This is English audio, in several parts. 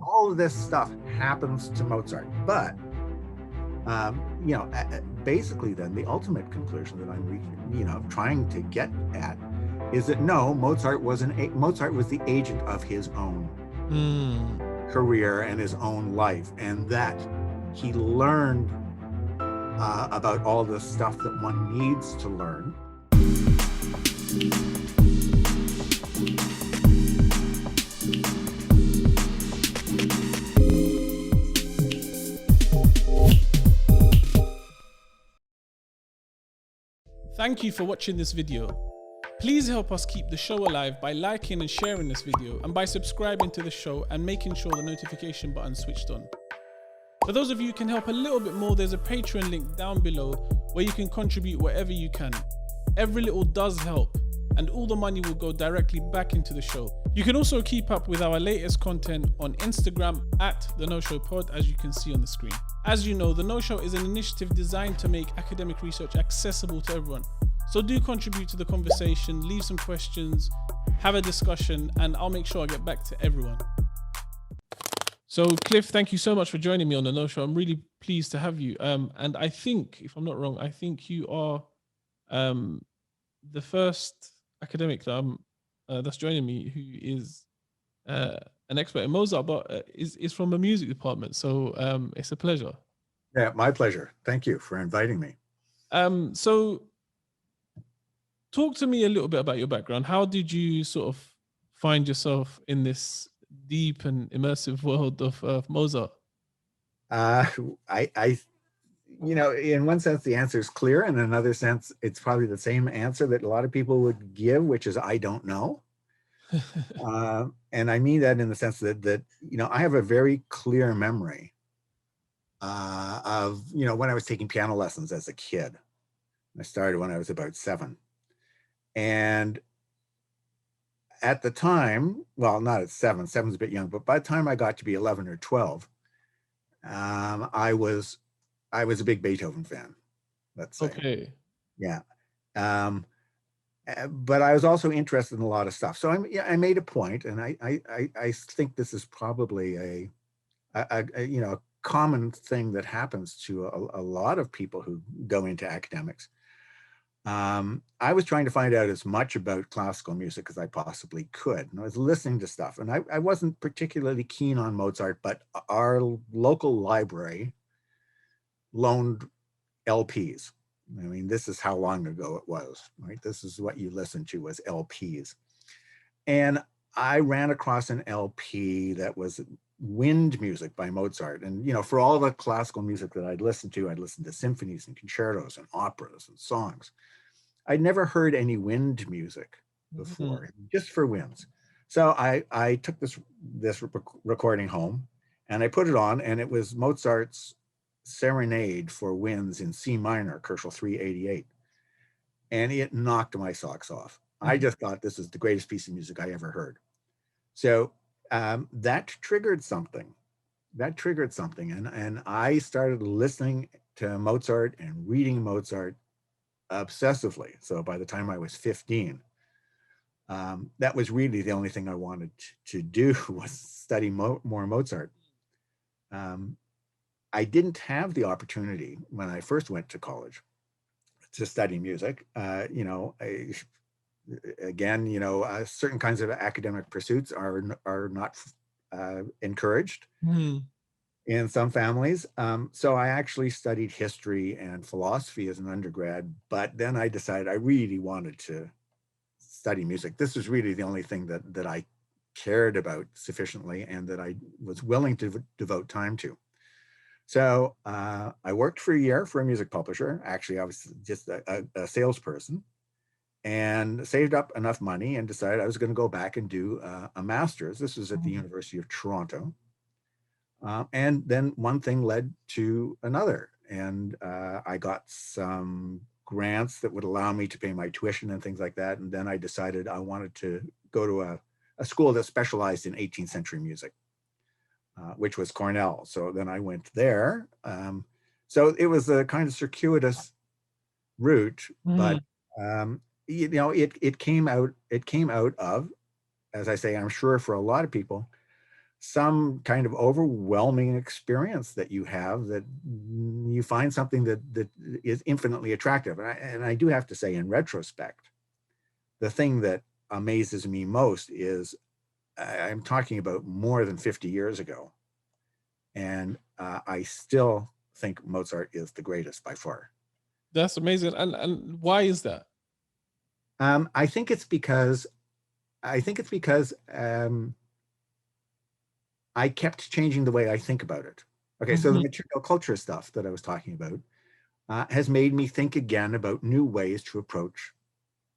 All of this stuff happens to Mozart, but basically, then the ultimate conclusion that I'm trying to get at is that no, Mozart was the agent of his own Hmm. career and his own life, and that he learned about all the stuff that one needs to learn. Thank you for watching this video. Please help us keep the show alive by liking and sharing this video, and by subscribing to the show and making sure the notification button is switched on. For those of you who can help a little bit more, there's a Patreon link down below where you can contribute whatever you can. Every little does help, and all the money will go directly back into the show. You can also keep up with our latest content on Instagram at The No Show Pod, as you can see on the screen. As you know, The No Show is an initiative designed to make academic research accessible to everyone. So do contribute to the conversation, leave some questions, have a discussion, and I'll make sure I get back to everyone. So Cliff, thank you so much for joining me on The No Show. I'm really pleased to have you. And I think, if I'm not wrong, I think you are the first academic that that's joining me who is an expert in Mozart, but is from a music department. So it's a pleasure. Yeah, my pleasure. Thank you for inviting me. So talk to me a little bit about your background. How did you sort of find yourself in this deep and immersive world of Mozart? I in one sense, the answer is clear. In another sense, it's probably the same answer that a lot of people would give, which is, I don't know. And I mean that in the sense that I have a very clear memory of, when I was taking piano lessons as a kid. I started when I was about 7. And at the time, well, not at 7, 7's a bit young, but by the time I got to be 11 or 12, I was a big Beethoven fan, let's say. Okay. Yeah. But I was also interested in a lot of stuff. So I made a point, and I think this is probably a common thing that happens to a lot of people who go into academics. I was trying to find out as much about classical music as I possibly could. And I was listening to stuff, and I wasn't particularly keen on Mozart, but our local library loaned LPs. I mean, this is how long ago it was, right? This is what you listened to, was LPs. And I ran across an LP that was wind music by Mozart. And, for all the classical music that I'd listened to symphonies and concertos and operas and songs. I'd never heard any wind music before, just for winds. So I took this recording home, and I put it on, and it was Mozart's Serenade for Winds in C minor, Kerschel 388. And it knocked my socks off. I just thought this is the greatest piece of music I ever heard. So that triggered something. And I started listening to Mozart and reading Mozart obsessively. So by the time I was 15, that was really the only thing I wanted to do, was study more Mozart. I didn't have the opportunity when I first went to college to study music. Certain kinds of academic pursuits are not encouraged in some families. So I actually studied history and philosophy as an undergrad, but then I decided I really wanted to study music. This was really the only thing that I cared about sufficiently and that I was willing to devote time to. So I worked for a year for a music publisher. Actually, I was just a salesperson, and saved up enough money and decided I was going to go back and do a master's. This was at the University of Toronto. And then one thing led to another. And I got some grants that would allow me to pay my tuition and things like that. And then I decided I wanted to go to a school that specialized in 18th century music, which was Cornell. So then I went there. So it was a kind of circuitous route, but it came out of, as I say, I'm sure for a lot of people, some kind of overwhelming experience that you have, that you find something that is infinitely attractive. And I do have to say, in retrospect, the thing that amazes me most is I'm talking about more than 50 years ago, and I still think Mozart is the greatest by far. That's amazing. And why is that? I think it's because I kept changing the way I think about it. Okay, so the Mhm. material culture stuff that I was talking about has made me think again about new ways to approach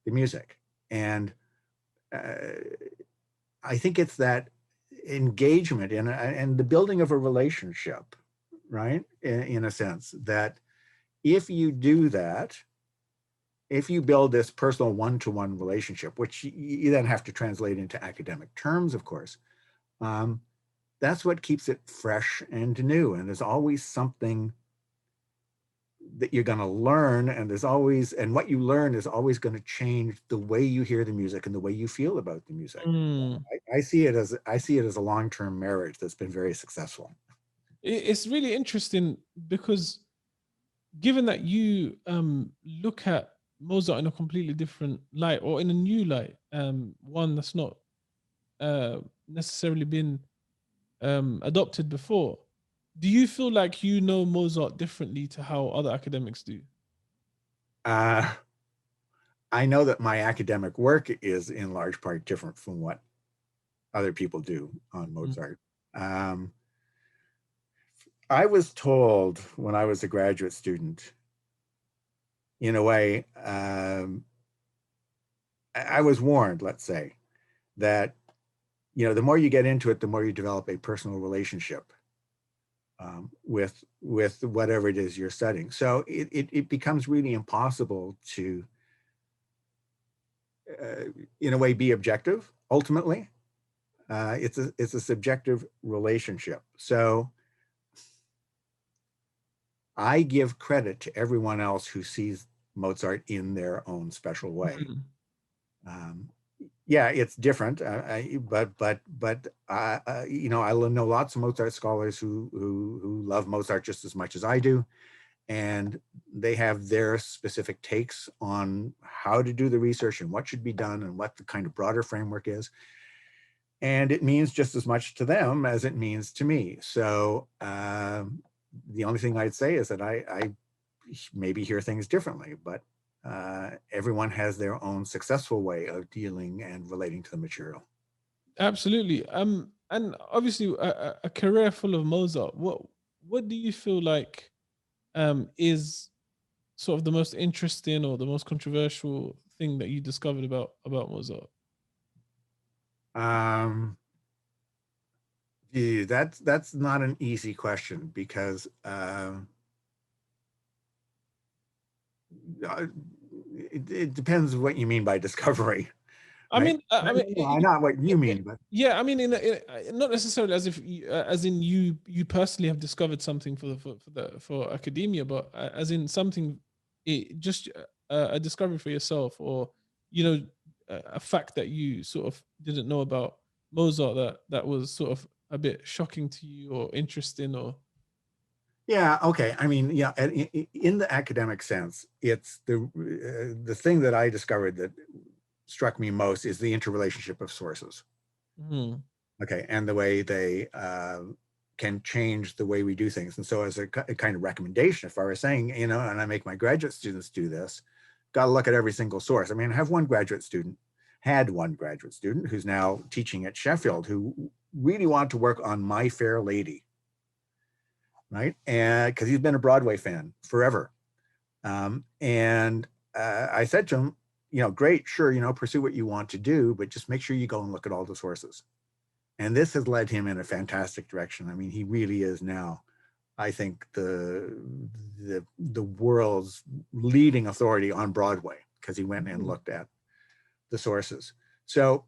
the music. And uh, I think it's that engagement and the building of a relationship, right? In a sense, that if you do that, if you build this personal one-to-one relationship, which you then have to translate into academic terms, of course, um, that's what keeps it fresh and new. And there's always something that you're going to learn, and what you learn is always going to change the way you hear the music and the way you feel about the music. Mm. I see it as a long-term marriage that's been very successful. It's really interesting because given that you look at Mozart in a completely different light or in a new light, one that's not necessarily been adopted before, do you feel like you know Mozart differently to how other academics do? uh, I know that my academic work is in large part different from what other people do on Mm. Mozart. um, I was told when I was a graduate student, in a way, I was warned, let's say, that the more you get into it, the more you develop a personal relationship with whatever it is you're studying. So it becomes really impossible to, uh, in a way, be objective. Ultimately, it's a subjective relationship. So I give credit to everyone else who sees Mozart in their own special way. Mhm. Um, yeah, it's different, I know lots of Mozart scholars who love Mozart just as much as I do, and they have their specific takes on how to do the research and what should be done and what the kind of broader framework is. And it means just as much to them as it means to me. So the only thing I'd say is that I maybe hear things differently, but everyone has their own successful way of dealing and relating to the material. Absolutely. And obviously, a career full of Mozart. What do you feel like is sort of the most interesting or the most controversial thing that you discovered about Mozart? Um, that's not an easy question because uh, it depends what you mean by discovery, I right? mean, I mean, Not what you mean, but yeah. I mean, not necessarily as if as in you personally have discovered something for academia, but as in something, just a discovery for yourself, or you know, a fact that you sort of didn't know about Mozart that was sort of a bit shocking to you or interesting, or yeah, okay. I mean, yeah, in the academic sense, it's the thing that I discovered that struck me most is the interrelationship of sources. Mhm. Okay, and the way they can change the way we do things. And so, as a kind of recommendation, if I were saying, and I make my graduate students do this, got to look at every single source. I mean, I have had one graduate student who's now teaching at Sheffield who really wanted to work on My Fair Lady, right? And because he's been a Broadway fan forever. And I said to him, great, sure, pursue what you want to do, but just make sure you go and look at all the sources. And this has led him in a fantastic direction. I mean, he really is now, I think, the world's leading authority on Broadway because he went and Mhm. looked at the sources. So,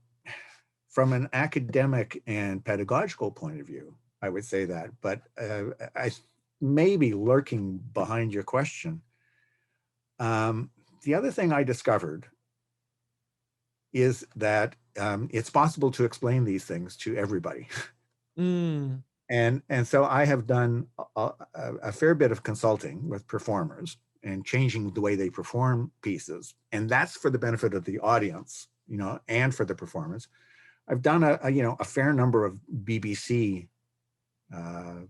from an academic and pedagogical point of view, I would say that. But I maybe lurking behind your question, um, the other thing I discovered is that it's possible to explain these things to everybody. Mm. And so I have done a fair bit of consulting with performers and changing the way they perform pieces, and that's for the benefit of the audience, and for the performance. I've done a fair number of BBC uh,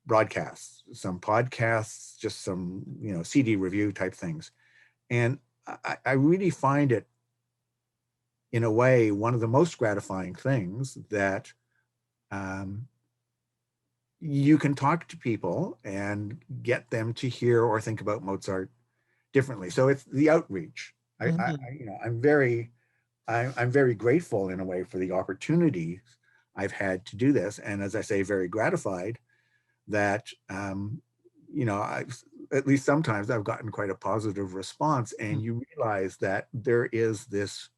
broadcasts, some podcasts, just some CD review type things, and I really find it, in a way, one of the most gratifying things that um, you can talk to people and get them to hear or think about Mozart differently. So it's the outreach. Mhm. I'm very grateful, in a way, for the opportunity I've had to do this, and, as I say, very gratified that I've, at least sometimes, I've gotten quite a positive response, and Mm. you realize that there is this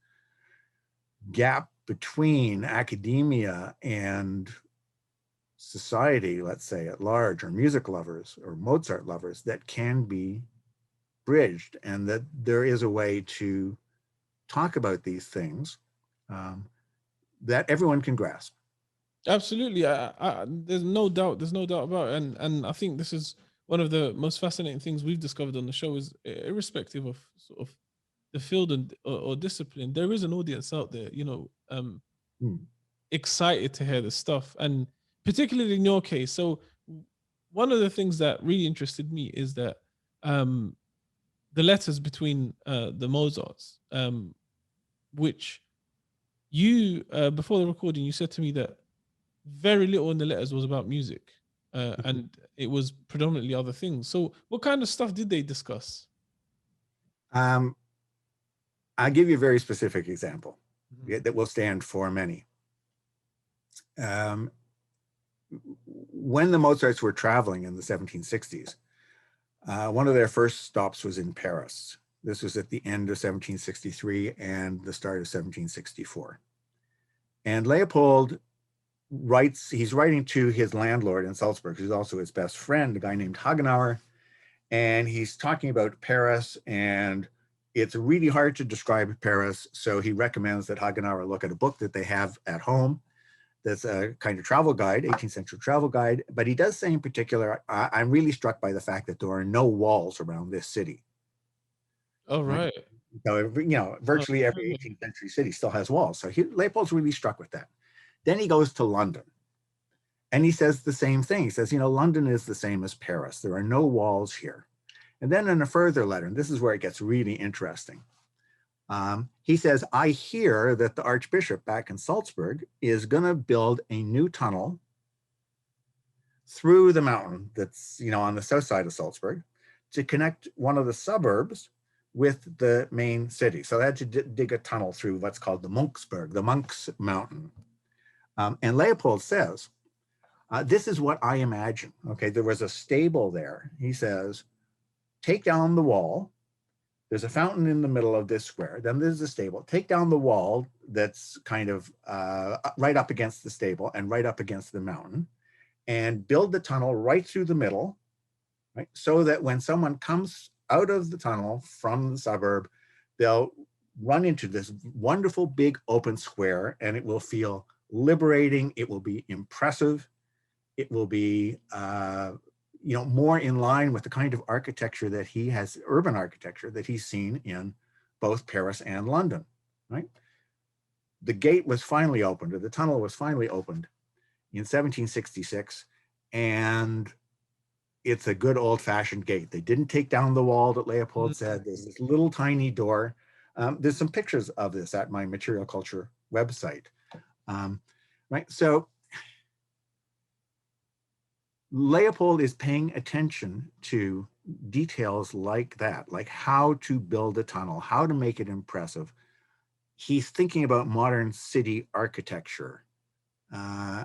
gap between academia and society, let's say, at large, or music lovers or Mozart lovers, that can be bridged, and that there is a way to talk about these things um, that everyone can grasp. Absolutely. There's no doubt. There's no doubt about it. And I think this is one of the most fascinating things we've discovered on the show is irrespective of sort of the field and or discipline, there is an audience out there, Hmm. excited to hear this stuff, and particularly in your case. So one of the things that really interested me is that um, the letters between the Mozarts, which you before the recording, you said to me that very little in the letters was about music, and it was predominantly other things. So, what kind of stuff did they discuss? Um, I'll give you a very specific example Mhm. that will stand for many. Um, when the Mozarts were traveling in the 1760s, one of their first stops was in Paris. This was at the end of 1763 and the start of 1764. And Leopold he's writing to his landlord in Salzburg, who's also his best friend, a guy named Hagenauer, and he's talking about Paris, and it's really hard to describe Paris, so he recommends that Hagenauer look at a book that they have at home that's a kind of travel guide, 18th century travel guide. But he does say in particular, I'm really struck by the fact that there are no walls around this city, Oh right? right. So, virtually every Okay. 18th century city still has walls. So Leopold's really struck with that. Then he goes to London, and he says the same thing. He says, London is the same as Paris. There are no walls here. And then in a further letter, and this is where it gets really interesting, he says, I hear that the Archbishop back in Salzburg is going to build a new tunnel through the mountain that's, on the south side of Salzburg, to connect one of the suburbs with the main city. So they had to dig a tunnel through what's called the Monksberg, the Monks Mountain. And Leopold says, this is what I imagine. Okay, there was a stable there. He says, take down the wall. There's a fountain in the middle of this square. Then there's a stable. Take down the wall that's kind of right up against the stable and right up against the mountain, and build the tunnel right through the middle, right? So that when someone comes out of the tunnel from the suburb, they'll run into this wonderful big open square, and it will feel liberating. It will be impressive. It will be more in line with the kind of architecture that he has, urban architecture that he's seen in both Paris and London, right? The gate was finally opened, or the tunnel was finally opened in 1766, and it's a good old-fashioned gate. They didn't take down the wall that Leopold Mm. said. There's this little tiny door. There's some pictures of this at my Material Culture website, um, right? So Leopold is paying attention to details like that, like how to build a tunnel, how to make it impressive. He's thinking about modern city architecture. Uh,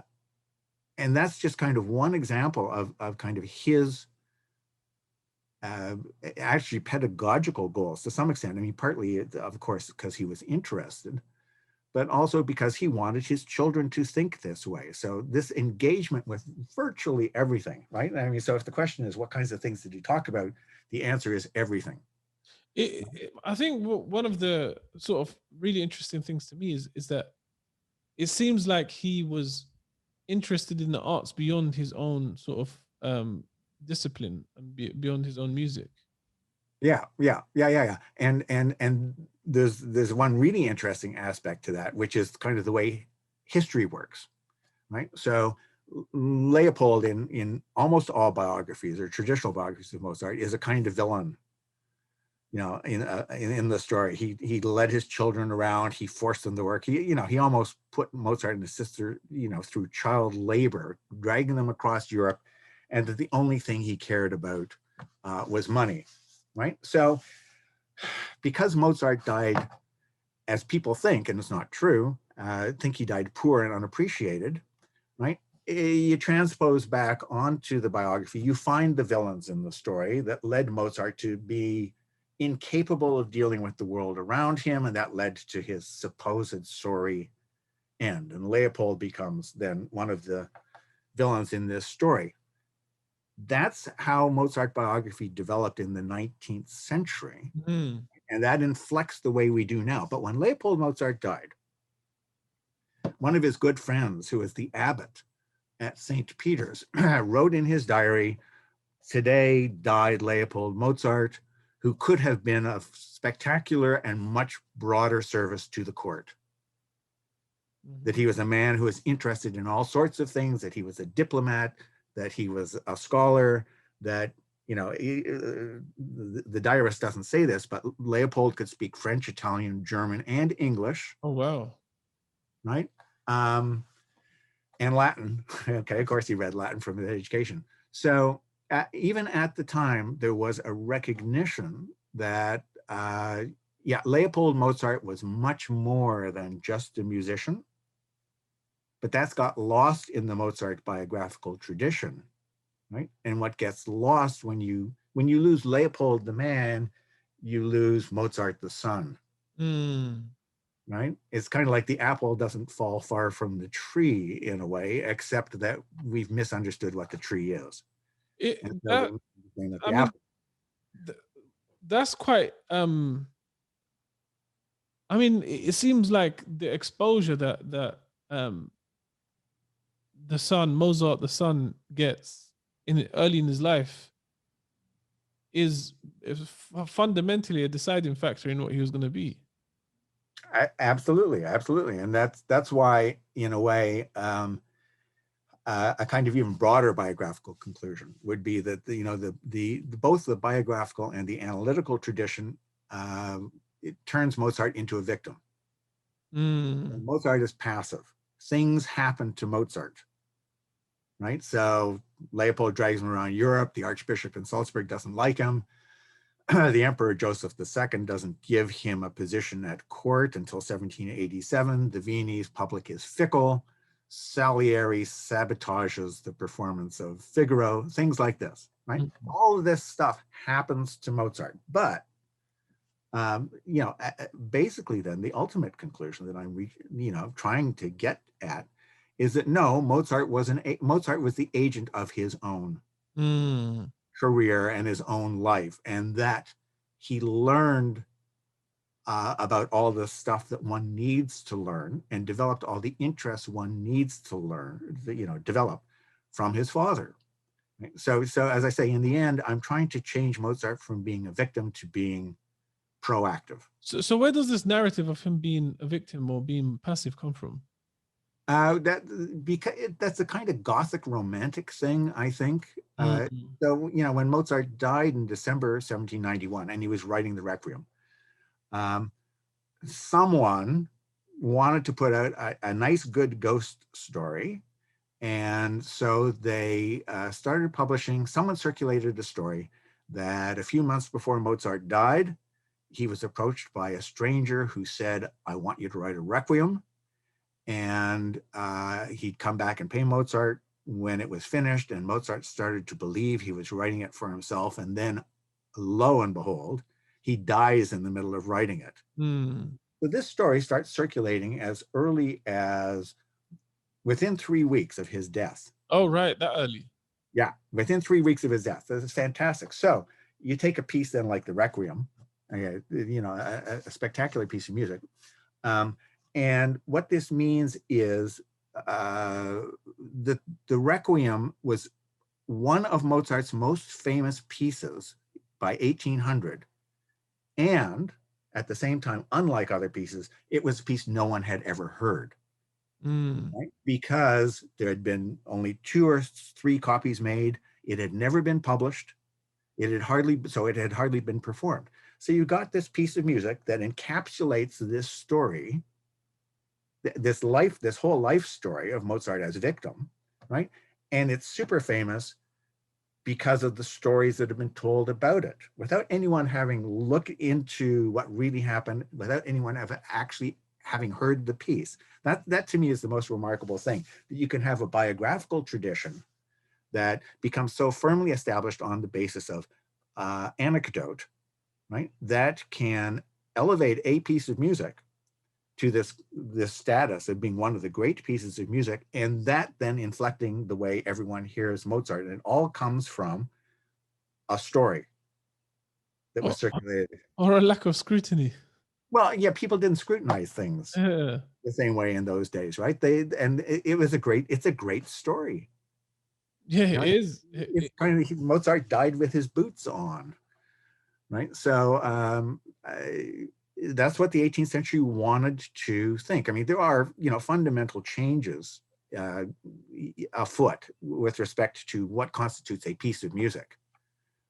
and that's just kind of one example of kind of his uh, actually pedagogical goals to some extent. I mean, partly, of course, because he was interested, but also because he wanted his children to think this way. So this engagement with virtually everything, right? I mean, so if the question is, what kinds of things did he talk about? The answer is everything. I think one of the sort of really interesting things to me is that it seems like he was interested in the arts beyond his own sort of discipline and beyond his own music. Yeah. And there's one really interesting aspect to that, which is kind of the way history works, right? So Leopold in almost all biographies or traditional biographies of Mozart is a kind of villain. In the story, he led his children around, he forced them to work. He almost put Mozart and his sister, through child labor, dragging them across Europe, and that the only thing he cared about was money, right? So because Mozart died, as people think, and it's not true, think he died poor and unappreciated, right? You transpose back onto the biography, you find the villains in the story that led Mozart to be incapable of dealing with the world around him, and that led to his supposed sorry end. And Leopold becomes then one of the villains in this story. That's how Mozart biography developed in the 19th century, Mm. and that inflects the way we do now. But when Leopold Mozart died, one of his good friends, who was the abbot at St. Peter's, wrote in his diary, "Today died Leopold Mozart, who could have been of spectacular and much broader service to the court." That he was a man who was interested in all sorts of things, that he was a diplomat, that he was a scholar, that, the diarist doesn't say this, but Leopold could speak French, Italian, German, and English, Oh wow. right? And Latin. Okay, of course he read Latin from his education. So even at the time, there was a recognition that, Leopold Mozart was much more than just a musician, but that's got lost in the Mozart biographical tradition, right? And what gets lost when you lose Leopold the man, you lose Mozart the son. Mm. Right? It's kind of like the apple doesn't fall far from the tree in a way, except that we've misunderstood what the tree is. And so That, that I the mean, apple. that's quite. I mean, it seems like the exposure that um the son Mozart, the son, gets early in his life is fundamentally a deciding factor in what he was going to be. Absolutely, and that's why, in a way, a kind of even broader biographical conclusion would be that the both the biographical and the analytical tradition, it turns Mozart into a victim. Mm. Mozart is passive. Things happen to Mozart, right? So Leopold drags him around Europe. The Archbishop in Salzburg doesn't like him. The Emperor Joseph II doesn't give him a position at court until 1787. The Viennese public is fickle. Salieri sabotages the performance of Figaro, things like this, right? Mm. All of this stuff happens to Mozart. But, basically then the ultimate conclusion that I'm trying to get at is that no, Mozart was the agent of his own Mm. career and his own life, and that he learned about all the stuff that one needs to learn and developed all the interests one needs to learn, develop from his father. Right? So as I say, in the end, I'm trying to change Mozart from being a victim to being proactive. So where does this narrative of him being a victim or being passive come from? That's a kind of Gothic romantic thing, I think. Mm. So when Mozart died in December 1791, and he was writing the Requiem, someone wanted to put out a nice, good ghost story, and so they started publishing. Someone circulated a story that a few months before Mozart died, he was approached by a stranger who said, "I want you to write a Requiem." And he'd come back and pay Mozart when it was finished, and Mozart started to believe he was writing it for himself. And then, lo and behold, he dies in the middle of writing it. Mm. So this story starts circulating as early as within 3 weeks of his death. Oh, right, that early. Yeah, within 3 weeks of his death. This is fantastic. So you take a piece then like the Requiem, a spectacular piece of music. And what this means is uh, the Requiem was one of Mozart's most famous pieces by 1800. And at the same time, unlike other pieces, it was a piece no one had ever heard, Mm. right? Because there had been only 2 or 3 copies made. It had never been published. It had hardly been performed. So you got this piece of music that encapsulates this story, this whole life story of Mozart as victim, right? And it's super famous because of the stories that have been told about it, without anyone having looked into what really happened, without anyone actually having heard the piece. That to me is the most remarkable thing, that you can have a biographical tradition that becomes so firmly established on the basis of anecdote, right? That can elevate a piece of music to this status of being one of the great pieces of music, and that then inflecting the way everyone hears Mozart. And it all comes from a story that was Or, circulated. or a lack of scrutiny. Well, yeah, people didn't scrutinize things Yeah, the same way in those days, right? It's a great story. yeah, You it know, is. it's kind of Mozart died with his boots on, right? So that's what the 18th century wanted to think. I mean, there are, fundamental changes uh, afoot with respect to what constitutes a piece of music,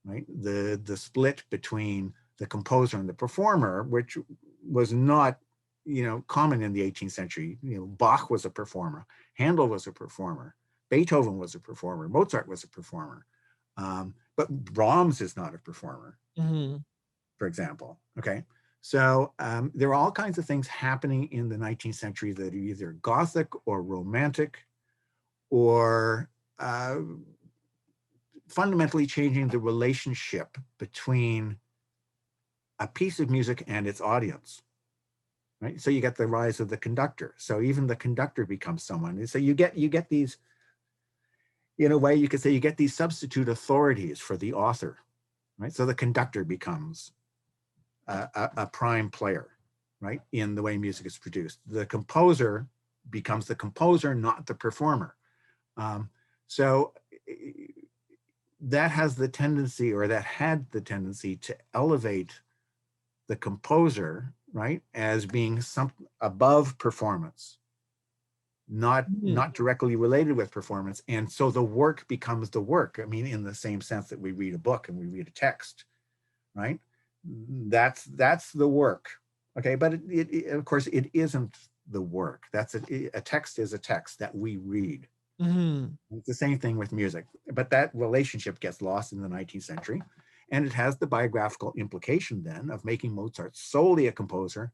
right? The split between the composer and the performer, which was not, common in the 18th century. Bach was a performer, Handel was a performer, Beethoven was a performer, Mozart was a performer, but Brahms is not a performer, Mhm. for example. Okay. So there are all kinds of things happening in the 19th century that are either Gothic or Romantic or uh, fundamentally changing the relationship between a piece of music and its audience. Right. So you get the rise of the conductor. So even the conductor becomes someone. So you get these, in a way, you could say you get these substitute authorities for the author. Right. So the conductor becomes a prime player, right, in the way music is produced. The composer becomes the composer, not the performer. So that has the tendency, or that had the tendency, to elevate the composer, right, as being something above performance, Mhm. not directly related with performance. And so the work becomes the work. I mean, in the same sense that we read a book and we read a text, right? That's the work. Okay, but of course it isn't the work. That's a text is a text that we read. Mhm. It's the same thing with music, but that relationship gets lost in the 19th century, and it has the biographical implication then of making Mozart solely a composer,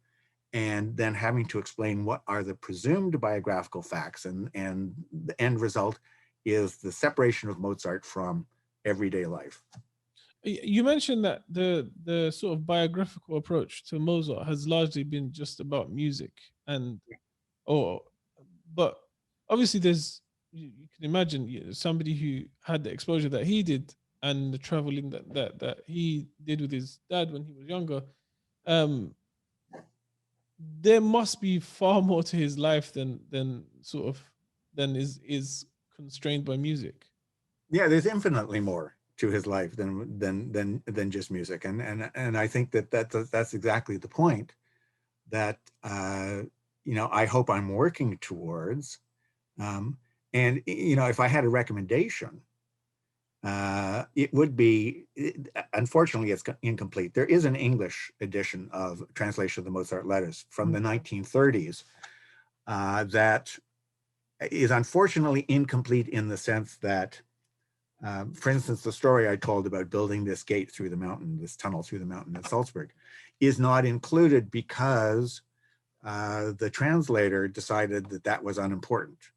and then having to explain what are the presumed biographical facts, and the end result is the separation of Mozart from everyday life. You mentioned that the sort of biographical approach to Mozart has largely been just about music, and or but obviously there's you can imagine, somebody who had the exposure that he did and the traveling that he did with his dad when he was younger. um there must be far more to his life than sort of than is constrained by music. Yeah, there's infinitely more to his life than just music, and I think that's exactly the point that I hope I'm working towards. Um, and if I had a recommendation, it would be, unfortunately, it's incomplete. There is an English edition of translation of the Mozart letters from the 1930s that is unfortunately incomplete in the sense that, for instance, the story I told about building this gate through the mountain, this tunnel through the mountain at Salzburg, is not included because the translator decided that that was unimportant.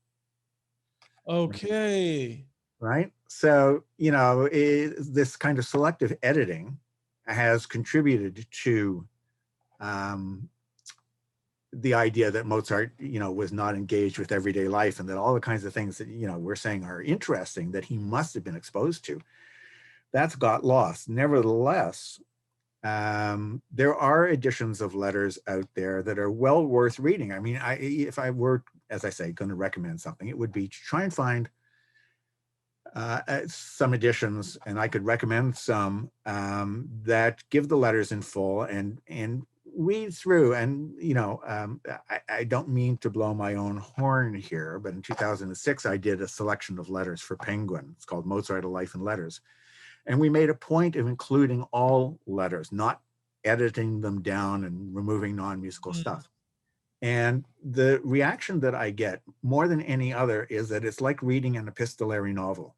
Okay. Right? So, this kind of selective editing has contributed to um, the idea that Mozart, was not engaged with everyday life, and that all the kinds of things that, we're saying are interesting that he must have been exposed to, that's got lost. Nevertheless, There are editions of letters out there that are well worth reading. I mean, if I were, as I say, going to recommend something, it would be to try and find some editions, and I could recommend some that give the letters in full and read through. And I don't mean to blow my own horn here, but in 2006 I did a selection of letters for Penguin. It's called Mozart: A Life in Letters, and we made a point of including all letters, not editing them down and removing non-musical Mm. stuff. And the reaction that I get more than any other is that it's like reading an epistolary novel.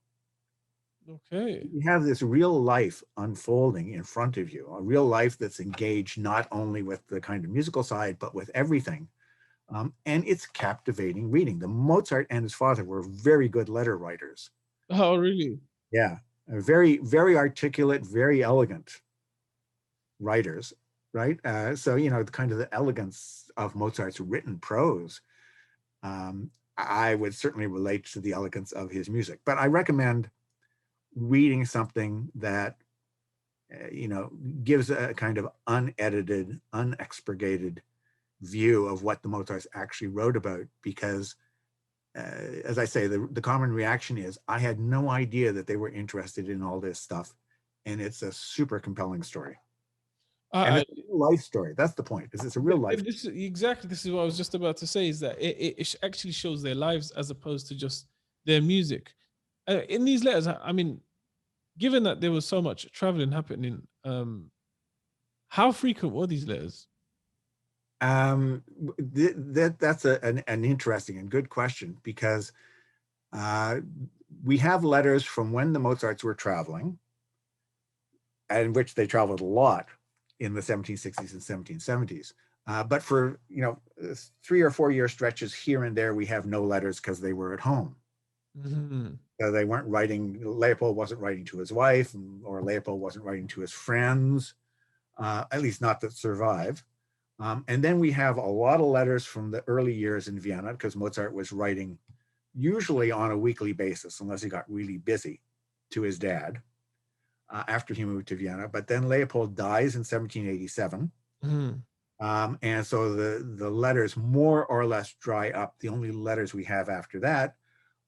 Okay. You have this real life unfolding in front of you, a real life that's engaged not only with the kind of musical side, but with everything. And it's captivating reading. The Mozart and his father were very good letter writers. Oh, really? Yeah, very, very articulate, very elegant writers, right? So, kind of the elegance of Mozart's written prose, I would certainly relate to the elegance of his music. But I recommend reading something that gives a kind of unedited, unexpurgated view of what the Mozarts actually wrote about. Because, as I say, the common reaction is, I had no idea that they were interested in all this stuff, and it's a super compelling story, and I, it's a real life story. That's the point. Is it's a real life. this is exactly, this is what I was just about to say, is that it actually shows their lives as opposed to just their music. In these letters, I mean, given that there was so much traveling happening, how frequent were these letters? That's an interesting and good question, because uh, we have letters from when the Mozarts were traveling, in which they traveled a lot in the 1760s and 1770s. But for 3 or 4 year stretches here and there, we have no letters because they were at home. Mhm. So they weren't writing. Leopold wasn't writing to his wife, or Leopold wasn't writing to his friends, at least not that survive. And then we have a lot of letters from the early years in Vienna, because Mozart was writing usually on a weekly basis, unless he got really busy, to his dad after he moved to Vienna. But then Leopold dies in 1787. Mhm. And so the letters more or less dry up. The only letters we have after that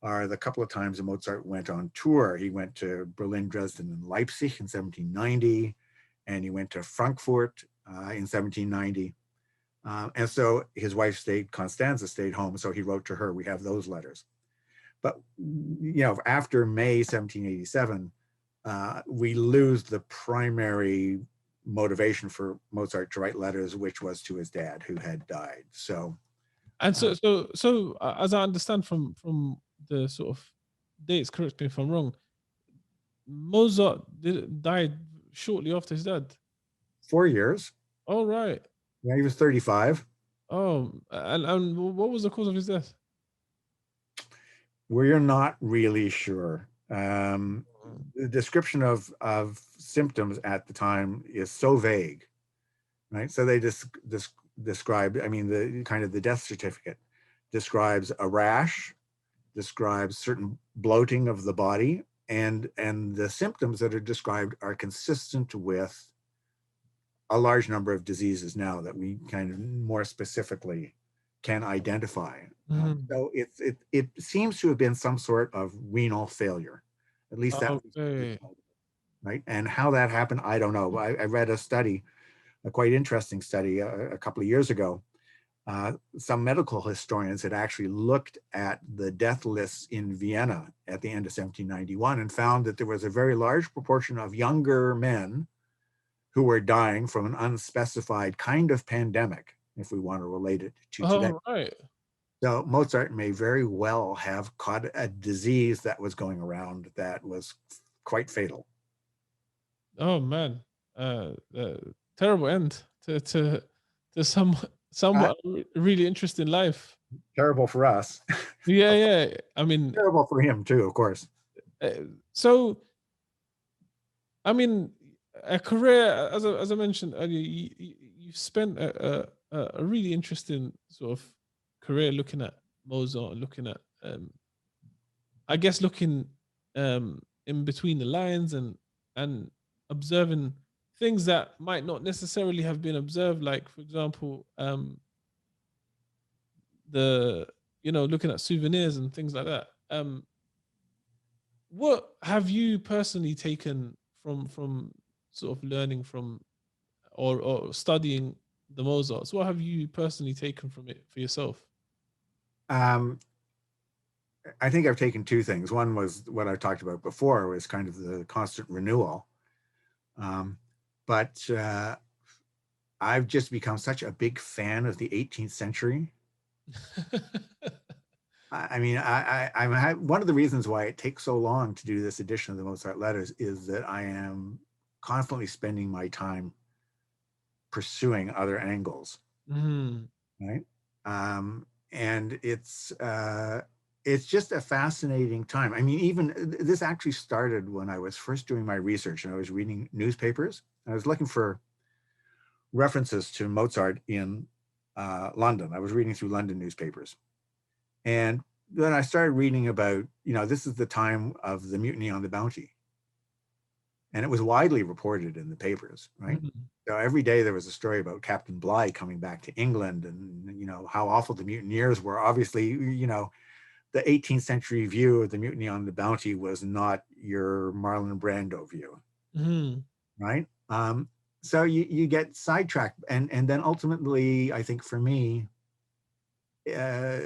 are the couple of times that Mozart went on tour. He went to Berlin, Dresden, and Leipzig in 1790, and he went to Frankfurt in 1790. And so his wife Constanza stayed home, so he wrote to her. We have those letters. But after May 1787, we lose the primary motivation for Mozart to write letters, which was to his dad, who had died. So, And uh, as I understand from the sort of dates, correct me if I'm wrong, died shortly after his dad. 4 years. Oh, right. Yeah, he was 35. Oh, and what was the cause of his death? We're not really sure. Mm. The description of symptoms at the time is so vague, right? So they just describe, I mean, the kind of the death certificate describes a rash, describes certain bloating of the body, and the symptoms that are described are consistent with a large number of diseases now that we kind of more specifically can identify. Mhm. So it seems to have been some sort of renal failure. At least that was Okay. right. And how that happened, I don't know. I read a study, a quite interesting study, a couple of years ago. Some medical historians had actually looked at the death lists in Vienna at the end of 1791 and found that there was a very large proportion of younger men who were dying from an unspecified kind of pandemic, if we want to relate it to today. Oh, right. So Mozart may very well have caught a disease that was going around that was quite fatal. Oh, man. Terrible end to Uh, somewhat really interesting life. Terrible for us. Yeah, yeah. I mean, Terrible for him too, of course. so I mean, a career, as I mentioned earlier, you've spent a really interesting sort of career looking at Mozart, looking at I guess looking in between the lines and observing things that might not necessarily have been observed, like for example, the looking at souvenirs and things like that. What have you personally taken from sort of learning from or studying the Mozarts? What have you personally taken from it for yourself? Um, I think I've taken two things. One was what I talked about before, was kind of the constant renewal. Um, but I've just become such a big fan of the 18th century. I mean, one of the reasons why it takes so long to do this edition of the Mozart letters is that I am constantly spending my time pursuing other angles, Mm, right? And it's just a fascinating time. I mean, even this actually started when I was first doing my research and I was reading newspapers. I was looking for references to Mozart in London. I was reading through London newspapers. And then I started reading about, this is the time of the mutiny on the Bounty. And it was widely reported in the papers, right? mm, So every day there was a story about Captain Bligh coming back to England and, how awful the mutineers were. Obviously, the 18th century view of the mutiny on the Bounty was not your Marlon Brando view, mm, right? So you get sidetracked. And then ultimately, I think for me, uh,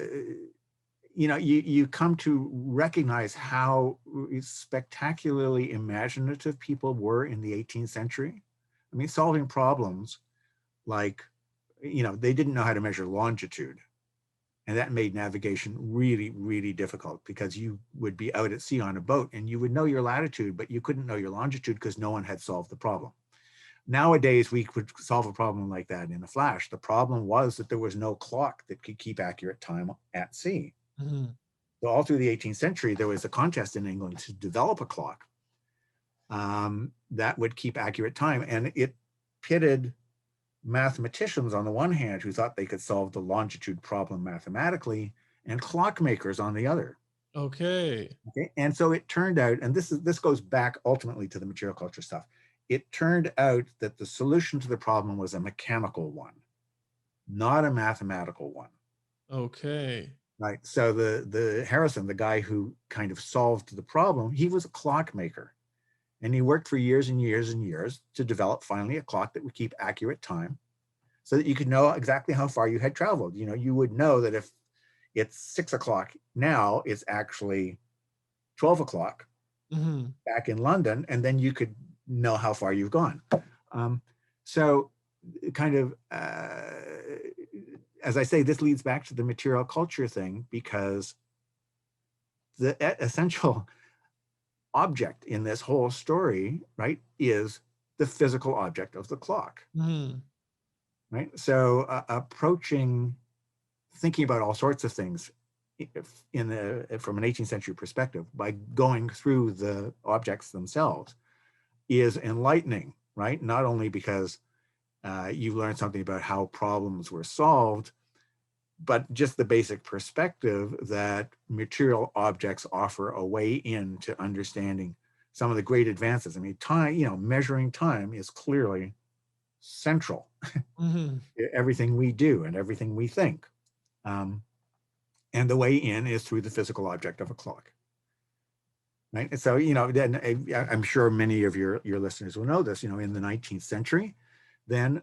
you come to recognize how spectacularly imaginative people were in the 18th century. I mean, solving problems like, they didn't know how to measure longitude. And that made navigation really, really difficult because you would be out at sea on a boat and you would know your latitude, but you couldn't know your longitude because no one had solved the problem. Nowadays, we could solve a problem like that in a flash. The problem was that there was no clock that could keep accurate time at sea. mm. So all through the 18th century, there was a contest in England to develop a clock that would keep accurate time. And it pitted mathematicians on the one hand who thought they could solve the longitude problem mathematically, and clockmakers on the other. Okay. Okay. And so it turned out, and this goes back ultimately to the material culture stuff. It turned out that the solution to the problem was a mechanical one, not a mathematical one. Okay. Right. So the Harrison, the guy who kind of solved the problem, he was a clockmaker. And he worked for years and years and years to develop finally a clock that would keep accurate time so that you could know exactly how far you had traveled. You would know that if it's 6 o'clock now, it's actually 12 o'clock Mm-hmm. back in London, and then you could know how far you've gone. Um, so kind of, as I say, this leads back to the material culture thing because the essential object in this whole story, right, is the physical object of the clock, Mm-hmm. right? So thinking about all sorts of things from an 18th century perspective by going through the objects themselves is enlightening, right? Not only because you learn something about how problems were solved, but just the basic perspective that material objects offer a way into understanding some of the great advances. I mean, time, measuring time is clearly central Mm-hmm. to everything we do and everything we think. Um, and the way in is through the physical object of a clock. Right. And so, then I'm sure many of your listeners will know this, in the 19th century, then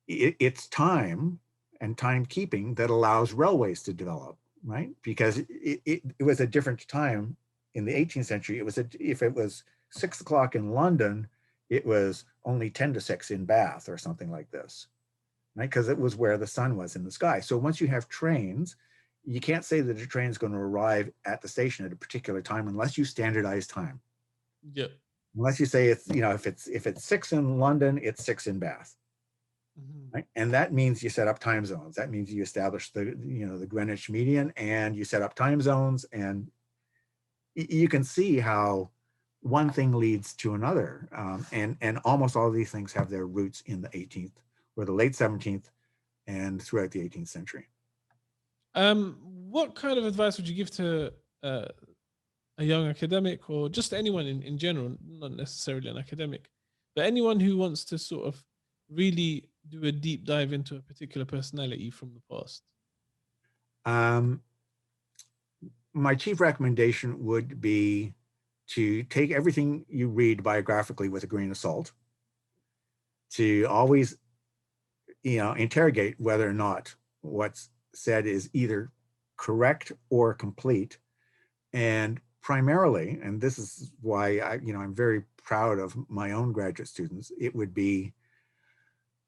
it's time and timekeeping that allows railways to develop, right? Because it was a different time in the 18th century. If it was 6 o'clock in London, it was only 10 to 6 in Bath or something like this, right? Because it was where the sun was in the sky. So once you have trains, you can't say that a train is going to arrive at the station at a particular time unless you standardize time. Yep. Unless you say if it's 6 in London, it's 6 in Bath. Mm-hmm. Right? And that means you set up time zones. That means you establish the Greenwich median and you set up time zones, and you can see how one thing leads to another. And almost all of these things have their roots in the 18th or the late 17th and throughout the 18th century. What kind of advice would you give to uh, a young academic or just anyone in general, not necessarily an academic, But anyone who wants to sort of really do a deep dive into a particular personality from the past. My chief recommendation would be to take everything you read biographically with a grain of salt, to always, interrogate whether or not what's said is either correct or complete. And primarily, and this is why I'm very proud of my own graduate students, it would be,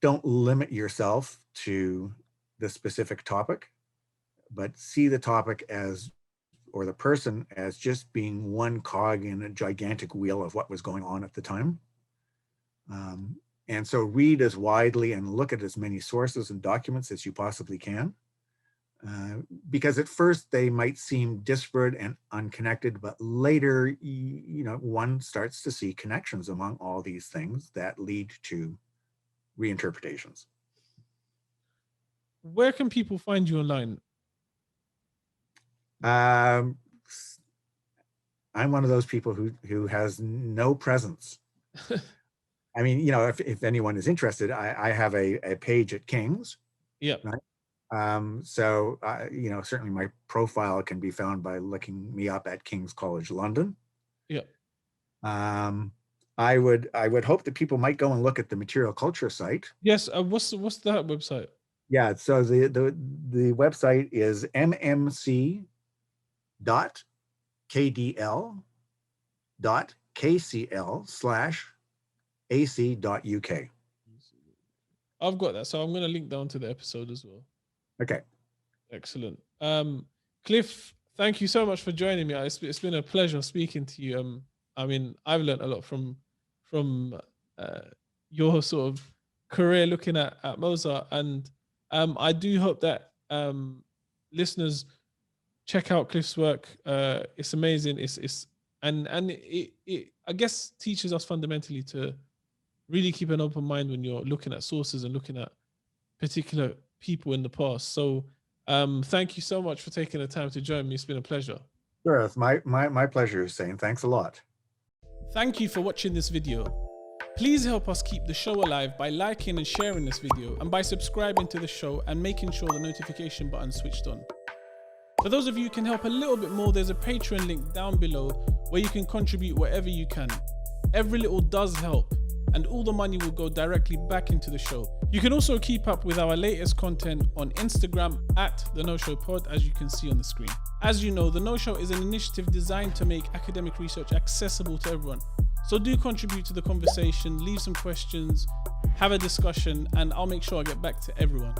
don't limit yourself to the specific topic, but see the topic as, or the person as, just being one cog in a gigantic wheel of what was going on at the time. And so read as widely and look at as many sources and documents as you possibly can. Because at first they might seem disparate and unconnected, but later, one starts to see connections among all these things that lead to reinterpretations. Where can people find you online? I'm one of those people who has no presence. I mean, if anyone is interested, I have a page at King's. Yeah. Right? So, certainly my profile can be found by looking me up at King's College London. Yeah. I would hope that people might go and look at the Material Culture site. Yes. What's that website? Yeah. So the website is mmc.kdl.kcl/ac.uk. I've got that, so I'm going to link down to the episode as well. Okay. Excellent. Cliff, thank you so much for joining me. It's been a pleasure speaking to you. I mean, I've learned a lot from your sort of career looking at Mozart, and I do hope that listeners check out Cliff's work. It's amazing. It I guess teaches us fundamentally to really keep an open mind when you're looking at sources and looking at particular people in the past. So thank you so much for taking the time to join me. It's been a pleasure. Sure, it's my pleasure, Hussein. Thanks a lot. Thank you for watching this video. Please help us keep the show alive by liking and sharing this video, and by subscribing to the show and making sure the notification button is switched on. For those of you who can help a little bit more, there's a Patreon link down below where you can contribute whatever you can. Every little does help, and all the money will go directly back into the show. You can also keep up with our latest content on Instagram at The No Show Pod, as you can see on the screen. As you know, The No Show is an initiative designed to make academic research accessible to everyone. So do contribute to the conversation, leave some questions, have a discussion, and I'll make sure I get back to everyone.